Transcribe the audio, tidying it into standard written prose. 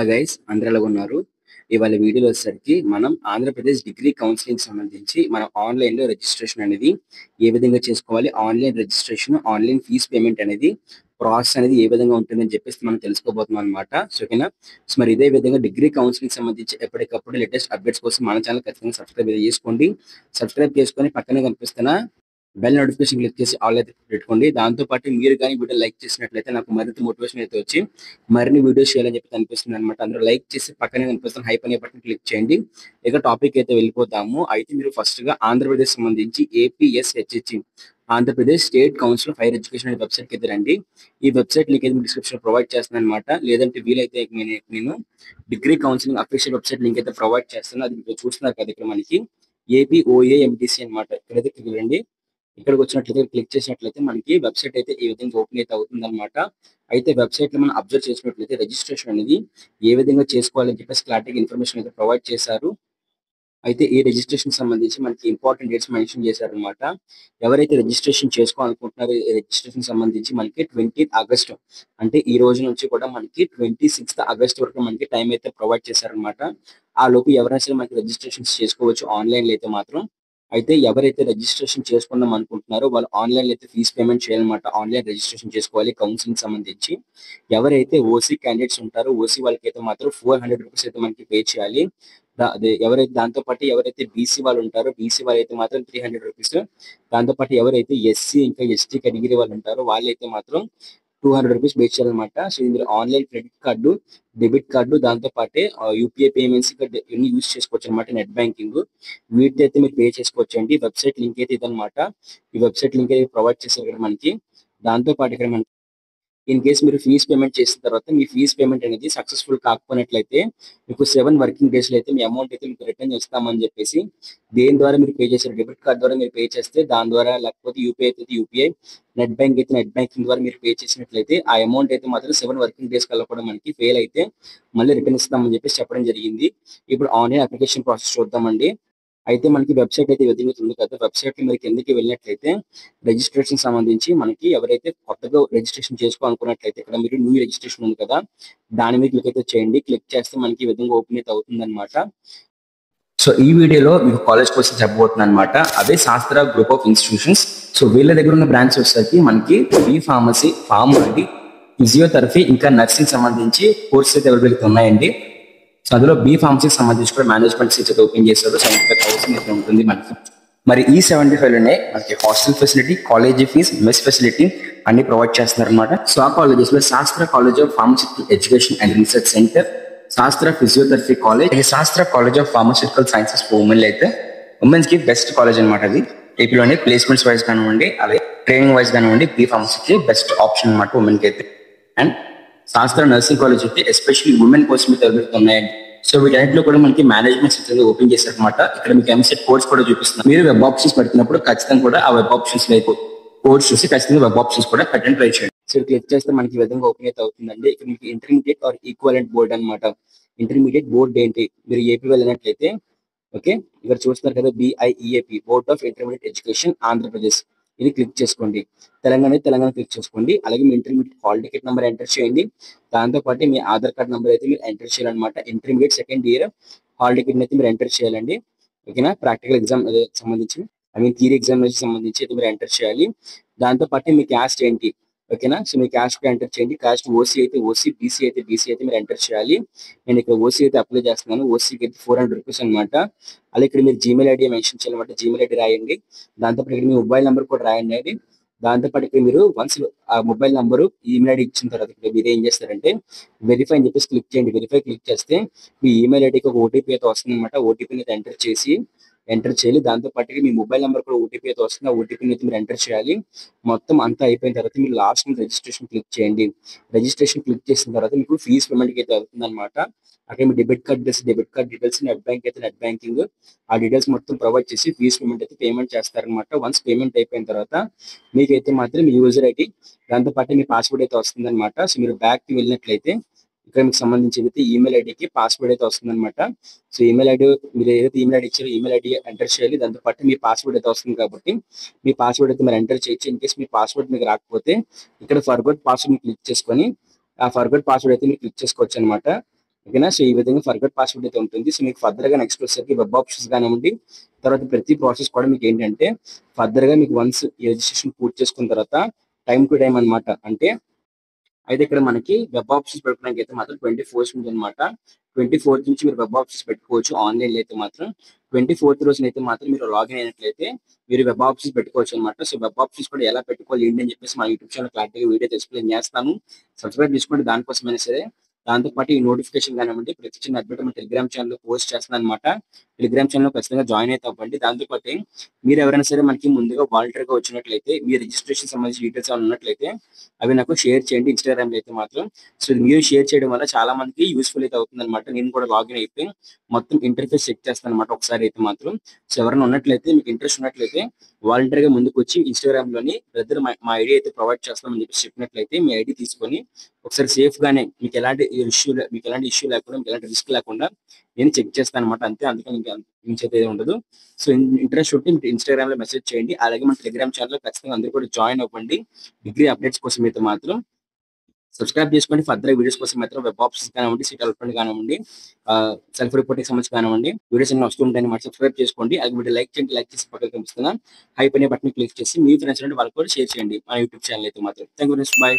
Guys అందరూ ఎలాగున్నారు? ఇవాళ వీడియోలో వచ్చేసరికి మనం ఆంధ్రప్రదేశ్ డిగ్రీ కౌన్సిలింగ్ సంబంధించి మనం ఆన్లైన్‌లో రిజిస్ట్రేషన్ అనేది ఏ విధంగా చేసుకోవాలి? Online registration, online fee payment అనేది ప్రాసెస్ అనేది ఏ విధంగా ఉంటుందని చెప్పేసి మనం తెలుసుకోబోతున్నాం అనమాట. ఓకేనా? మరి ఇదే విధంగా డిగ్రీ కౌన్సిలింగ్ సంబంధించి ఎప్పటికప్పుడు లేటెస్ట్ అప్డేట్స్ కోసం మన ఛానల్ ఖచ్చితంగా సబ్స్క్రైబ్ అయితే చేసుకోండి. సబ్స్క్రైబ్ చేసుకొని పక్కనే కనిపిస్తున్న బెల్ నోటిఫికేషన్ క్లిక్ చేసి ఆల్ అయితే పెట్టుకోండి. దాంతో పాటు మీరు గాని వీడియో లైక్ చేసినట్లయితే నాకు మరింత మోటివేషన్ అయితే వచ్చి మరిన్ని వీడియోస్ చేయాలని చెప్పి కనిపిస్తుంది అనమాట. అందరూ లైక్ చేసి పక్కనే కనిపిస్తున్న హైప్ అనే బటన్ క్లిక్ చేయండి. ఇక టాపిక్ అయితే వెళ్ళిపోతాము. అయితే మీరు ఫస్ట్ గా ఆంధ్రప్రదేశ్ సంబంధించి APSCHE Andhra Pradesh state council of higher education అనే వెబ్సైట్కి అయితే రండి. ఈ వెబ్సైట్ లింక్ అయితే డిస్క్రిప్షన్ ప్రొవైడ్ చేస్తాను అనమాట. లేదంటే వీలైతే నేను degree counselling official website link అయితే ప్రొవైడ్ చేస్తాను. అది మీరు చూస్తున్నారు కదా ఇక్కడ మనకి ఏపీఓఏఎంటీసీ అనమాట. ఇక్కడైతే క్లిక్ రండి. ఇక్కడికి వచ్చినట్లయితే క్లిక్ చేసినట్లయితే మనకి వెబ్సైట్ అయితే ఈ విధంగా ఓపెన్ అయితే అవుతుంది అనమాట. అయితే వెబ్సైట్ లో మనం అబ్జర్వ్ చేసినట్లయితే రిజిస్ట్రేషన్ అనేది ఏ విధంగా చేసుకోవాలని చెప్పేసి క్లారిటీ ఇన్ఫర్మేషన్ అయితే ప్రొవైడ్ చేశారు. అయితే ఈ రిజిస్ట్రేషన్ సంబంధించి మనకి ఇంపార్టెంట్ డేట్స్ మెన్షన్ చేశారనమాట. ఎవరైతే రిజిస్ట్రేషన్ చేసుకోవాలనుకుంటున్నారో ఈ రిజిస్ట్రేషన్ సంబంధించి మనకి 20th ఆగస్ట్ అంటే ఈ రోజు నుంచి కూడా మనకి 26th ఆగస్ట్ వరకు మనకి టైం అయితే ప్రొవైడ్ చేశారనమాట. ఆ లోపు ఎవరైనా సరే మనకి రిజిస్ట్రేషన్స్ చేసుకోవచ్చు ఆన్లైన్ లో అయితే మాత్రం. అయితే ఎవరైతే రిజిస్ట్రేషన్ చేసుకుందాం అనుకుంటున్నారో వాళ్ళు ఆన్లైన్ లో అయితే ఫీజ్ పేమెంట్ చేయాలన్నమాట. ఆన్లైన్ రిజిస్ట్రేషన్ చేసుకోవాలి కౌన్సిలింగ్ సంబంధించి. ఎవరైతే ఓసీ క్యాండిడేట్స్ ఉంటారో ఓసీ వాళ్ళకైతే మాత్రం 400 రూపీస్ అయితే మనకి పే చేయాలి. అదే ఎవరైతే దాంతో పాటు ఎవరైతే బీసీ వాళ్ళు ఉంటారో బీసీ వాళ్ళైతే మాత్రం 300 రూపీస్. దాంతో పాటు ఎవరైతే ఎస్సీ ఇంకా ఎస్టీ కేటగిరీ వాళ్ళు ఉంటారో వాళ్ళైతే మాత్రం 200 రూపీస్ పే చేయాలన్నమాట. సో ఇందులో online credit card, debit card దాంతో పాటే యూపీఐ పేమెంట్స్ ఇవన్నీ యూజ్ చేసుకోవచ్చు అనమాట. నెట్ బ్యాంకింగ్ వీటితో అయితే మీరు పే చేసుకోవచ్చు అండి. వెబ్సైట్ లింక్ అయితే ఇదనమాట. ఈ వెబ్సైట్ లింక్ అయితే ప్రొవైడ్ చేశారు ఇక్కడ మనకి. దాంతో పాటు ఇక్కడ మనకి ఇన్ కేస్ మీరు ఫీజ్ పేమెంట్ చేసిన తర్వాత మీ ఫీజ్ పేమెంట్ అనేది సక్సెస్ఫుల్ కాకపోయినట్లయితే మీకు 7 వర్కింగ్ డేస్ లో అయితే మీ అమౌంట్ అయితే మీకు రిటర్న్ చేస్తామని చెప్పేసి దేని ద్వారా మీరు పే చేశారు డెబిట్ కార్డ్ ద్వారా మీరు పే చేస్తే దాని ద్వారా లేకపోతే యూపీఐ అయితే యూపీఐ నెట్ బ్యాంక్ అయితే నెట్ బ్యాంకింగ్ ద్వారా మీరు పే చేసినట్లయితే ఆ అమౌంట్ అయితే మాత్రం 7 వర్కింగ్ డేస్ కల్లా కూడా మనకి ఫెయిల్ అయితే మళ్ళీ రిటర్న్ ఇస్తామని చెప్పేసి చెప్పడం జరిగింది. ఇప్పుడు ఆన్లైన్ అప్లికేషన్ ప్రాసెస్ చూద్దామండి. అయితే మనకి వెబ్సైట్ అయితే ఉంది కదా. వెబ్సైట్ లో మీరు కిందకి వెళ్ళినట్లయితే రిజిస్ట్రేషన్ సంబంధించి మనకి ఎవరైతే కొత్తగా రిజిస్ట్రేషన్ చేసుకోవాలనుకున్నట్లయితే ఇక్కడ మీరు న్యూ రిజిస్ట్రేషన్ ఉంది కదా దాని మీద క్లిక్ అయితే చేయండి. క్లిక్ చేస్తే మనకి ఈ విధంగా ఓపెన్ అయితే అవుతుంది అనమాట. సో ఈ వీడియోలో మీకు కాలేజ్ కోసం చెప్పబోతుంది అనమాట. అదే శాస్త్ర గ్రూప్ ఆఫ్ ఇన్స్టిట్యూషన్స్. సో వీళ్ళ దగ్గర ఉన్న బ్రాంచ్ వచ్చేసరికి మనకి బి ఫార్మసీ, ఫార్మసీ, ఫిజియోథెరపీ ఇంకా నర్సింగ్ సంబంధించి కోర్సెస్ అయితే అవైలబిలిటీ ఉన్నాయండి. సో అందులో బి ఫార్మసీకి సంబంధించి కూడా మేనేజ్మెంట్ సీట్స్ అయితే ఓపెన్ చేశారు. 75,000 అయితే ఉంటుంది మనకి. మరి ఈ 75 మనకి hostel facility, college fee, mess facility అన్ని ప్రొవైడ్ చేస్తున్నారు అనమాట. సో ఆ కాలేజెస్ లో Sastra college of pharmaceutical education and research centre, Sastra physiotherapy college, Sastra college of pharmaceutical sciences for women అయితే ఉమెన్స్ కి బెస్ట్ కాలేజ్ అనమాట. అది ఏపీలోనే ప్లేస్మెంట్స్ వైజ్ కానివ్వండి అలాగే ట్రైనింగ్ వైజ్ కానివ్వండి బి ఫార్మసీకి బెస్ట్ ఆప్షన్ అనమాట ఉమెన్ కి అయితే. అండ్ శాస్త్ర నర్సింగ్ కాలేజ్ అయితే ఎస్పెషల్లీ ఉమెన్ కోసం అయితే ఉన్నాయండి. సో వీటన్నిటిలో కూడా మనకి మేనేజ్మెంట్ సెక్షన్ ఓపెన్ చేశారు అనమాట. ఇక్కడ మీకు ఎంసెట్ కోర్స్ కూడా చూపిస్తున్నారు. మీరు వెబ్ ఆప్షన్స్ పెడుతున్నప్పుడు ఖచ్చితంగా కూడా ఆ వెబ్ ఆప్షన్స్ లో కోర్స్ చూసి ఖచ్చితంగా వెబ్ ఆప్షన్స్ కూడా పెట్టండి, ట్రై చేయండి. సో క్లిక్ చేస్తే మనకి ఈ విధంగా ఓపెన్ అయితే అవుతుందండి. ఇక్కడ మీకు ఇంటర్మీడియట్ ఆర్ ఈక్వలెంట్ బోర్డ్ అనమాట. ఇంటర్మీడియట్ బోర్డ్ ఏంటి మీరు ఏపీ వెళ్ళినట్లయితే ఓకే ఇక్కడ చూస్తున్నారు కదా BIEAP board of intermediate education Andhra Pradesh. ఇది క్లిక్ చేసుకోండి. తెలంగాణ క్లిక్ చేసుకోండి. అలాగే మీ intermediate hall ticket number enter చేయండి. దాంతో పాటు మీ ఆధార్ కార్డ్ నెంబర్ అయితే మీరు ఎంటర్ చేయాలన్నమాట. Intermediate second year hall ticket అయితే మీరు ఎంటర్ చేయాలండి. ఓకేనా? ప్రాక్టికల్ ఎగ్జామ్ సంబంధించి థియరీ ఎగ్జామినేషన్ సంబంధించి అయితే మీరు ఎంటర్ చేయాలి. దాంతో పాటు మీ క్యాస్ట్ ఏంటి ఓకేనా? సో మీ క్యాస్ట్ ఎంటర్ చేయండి. క్యాస్ట్ ఓసీ అయితే ఓసీ, బీసీ అయితే బీసీ అయితే మీరు ఎంటర్ చేయాలి. నేను ఇక్కడ ఓసీ అయితే అప్లై చేస్తున్నాను. ఓసీకి అయితే 400 రూపీస్ అనమాట. అలాగే ఇక్కడ మీరు జీమెయిల్ ఐడి మెన్షన్ చేయాలన్నమాట. జీమెయిల్ ఐడి రాయండి. దాంతోపాటు ఇక్కడ మీ మొబైల్ నెంబర్ కూడా రాయండి అండి. దాంతోపాటు ఇక్కడ మీరు వన్స్ ఆ మొబైల్ నెంబరు ఈమెయిల్ ఐడి ఇచ్చిన తర్వాత ఇక్కడ మీరు ఏం చేస్తారంటే వెరిఫై అని చెప్పేసి క్లిక్ చేయండి. వెరిఫై క్లిక్ చేస్తే మీ ఈమెయిల్ ఐడికి ఒక ఓటీపీ అయితే వస్తుంది అనమాట. ఓటీపీని అయితే ఎంటర్ చేయాలి. దాంతో పాటు మీ మొబైల్ నెంబర్ కూడా ఓటీపీ అయితే వస్తుంది. ఆ ఓటీపీని అయితే మీరు ఎంటర్ చేయాలి. మొత్తం అంతా అయిపోయిన తర్వాత మీరు లాస్ట్ రిజిస్ట్రేషన్ క్లిక్ చేయండి. రిజిస్ట్రేషన్ క్లిక్ చేసిన తర్వాత మీకు ఫీజ్ పేమెంట్ అయితే అవుతుంది అనమాట. అక్కడ మీ debit card details, net bank అయితే నెట్ బ్యాంకింగ్ ఆ డీటెయిల్స్ మొత్తం ప్రొవైడ్ చేసి ఫీజ్ పేమెంట్ అయితే పేమెంట్ చేస్తారనమాట. వన్స్ పేమెంట్ అయిపోయిన తర్వాత మీకైతే మాత్రం మీ యూజర్ ఐడి దాంతో పాటు మీ పాస్వర్డ్ అయితే వస్తుంది అనమాట. సో మీరు బ్యాక్ కి వెళ్ళినట్లయితే ఇక్కడ మీకు సంబంధించి అయితే ఈమెయిల్ ఐడికి పాస్వర్డ్ అయితే వస్తుంది అనమాట. సో ఈమెయిల్ ఐడి మీరు ఏదైతే ఈమెయిల్ ఐడి ఇచ్చారో ఈమెయిల్ ఐడి ఎంటర్ చేయాలి. దాంతో పాటు మీ పాస్వర్డ్ అయితే వస్తుంది కాబట్టి మీ పాస్వర్డ్ అయితే మీరు ఎంటర్ చేయొచ్చు. ఇన్ కేస్ మీ పాస్వర్డ్ మీకు రాకపోతే ఇక్కడ ఫర్గొట్ పాస్వర్డ్ క్లిక్ చేసుకొని ఆ ఫర్గొట్ పాస్వర్డ్ అయితే మీరు క్లిక్ చేసుకోవచ్చు అనమాట. ఓకేనా. సో ఈ విధంగా ఫర్గట్ పాస్వర్డ్ అయితే ఉంటుంది. సో మీకు ఫర్దర్ గా నెక్స్ట్ వచ్చేసరికి వెబ్ ఆప్షన్స్ కానివ్వండి, తర్వాత ప్రతి ప్రాసెస్ కూడా మీకు ఏంటంటే ఫర్దర్ గా మీకు వన్స్ ఈ రిజిస్ట్రేషన్ పూర్తి చేసుకున్న తర్వాత టైం టు టైం అన్నమాట. అంటే అయితే ఇక్కడ మనకి వెబ్ ఆప్షన్స్ పెట్టుకోవడానికి అయితే మాత్రం 24 ఉంది అనమాట. 24 నుంచి మీరు వెబ్ ఆప్షన్స్ పెట్టుకోవచ్చు ఆన్లైన్ లో అయితే మాత్రం. 24th రోజున అయితే మాత్రం మీరు లాగిన్ అయినట్లయితే మీరు వెబ్ ఆప్షన్స్ పెట్టుకోవచ్చు అనమాట. సో వెబ్ ఆప్షన్స్ కూడా ఎలా పెట్టుకోవాలి ఏంటి అని చెప్పేసి మా యూట్యూబ్ ఛానల్ క్లారిటీగా వీడియో ఎక్స్ప్లెయిన్ చేస్తాను. సబ్స్క్రైబ్ చేసుకోండి దానికోసమైనా సరే. దాంతో పాటు ఈ నోటిఫికేషన్ కానివ్వండి, ప్రతి చిన్న అప్డేట్ మన టెలిగ్రామ్ ఛానల్ పోస్ట్ చేస్తున్నాను అనమాట. టెలిగ్రామ్ ఛానల్ ఖచ్చితంగా జాయిన్ అయితే అవ్వండి. దాంతో పాటు మీరు ఎవరైనా సరే మనకి ముందుగా వాలంటీర్గా వచ్చినట్లయితే, మీ రిజిస్ట్రేషన్ సంబంధించిన డీటెయిల్స్ ఏమైనా ఉన్నట్లయితే అవి నాకు షేర్ చేయండి ఇన్‌స్టాగ్రామ్‌లో అయితే మాత్రం. సో, ఇది మీరు షేర్ చేయడం వల్ల చాలా మందికి యూజ్‌ఫుల్ అయితే అవుతుందన్నమాట. నేను కూడా లాగిన్ అయిపోయి మొత్తం ఇంటర్ఫేస్ చెక్ చేస్తానన్నమాట ఒకసారి అయితే మాత్రం. సో, ఎవరైనా ఉన్నట్లయితే మీకు ఇంట్రెస్ట్ ఉన్నట్లయితే వాలంటీర్‌గా ముందుకొచ్చి ఇన్‌స్టాగ్రామ్‌లోని బ్రదర్ మా ఐడీ అయితే ప్రొవైడ్ చేస్తామని చెప్పేసి చెప్పినట్లయితే మీ ఐడీ తీసుకొని ఒకసారి సేఫ్‌గానే మీకు ఎలాంటి ఇష్యూ లేకుండా, మీకు ఎలాంటి రిస్క్ లేకుండా నేను చెక్ చేస్తానన్నమాట. అంతే. అందుకని ఇంకా మించైతే ఏది ఉండదు. సో, ఇంట్రెస్ట్ ఉంటే మీరు ఇన్‌స్టాగ్రామ్‌లో మెసేజ్ చేయండి. అలాగే మన టెలిగ్రామ్ ఛానెల్‌లో ఖచ్చితంగా అందరూ కూడా జాయిన్ అవ్వండి. డిగ్రీ అప్డేట్స్ కోసం అయితే మాత్రం సబ్స్క్రైబ్ చేసుకోండి. ఫర్దర్ వీడియోస్ కోసం మాత్రం వెబ్ ఆప్షన్స్ కానివ్వండి, సీట్ అలర్ట్‌మెంట్ కానివ్వండి, సెల్ఫ్ రిపోర్టింగ్‌కి సంబంధించి కానివ్వండి, వీడియోస్ అన్ని వస్తూ ఉంటాయన్నమాట. సబ్స్క్రైబ్ చేసుకోండి. అలాగే వీడియో లైక్ చేయండి. లైక్ చేసి పక్కన కనిపిస్తున్న హైప్ అనే బటన్ క్లిక్ చేసి మీ ఫ్రెండ్స్ నుండి వాళ్ళకి కూడా షేర్ చేయండి. మా యూట్యూబ్ ఛానల్ అయితే మాత్రం. Thank you very much. By.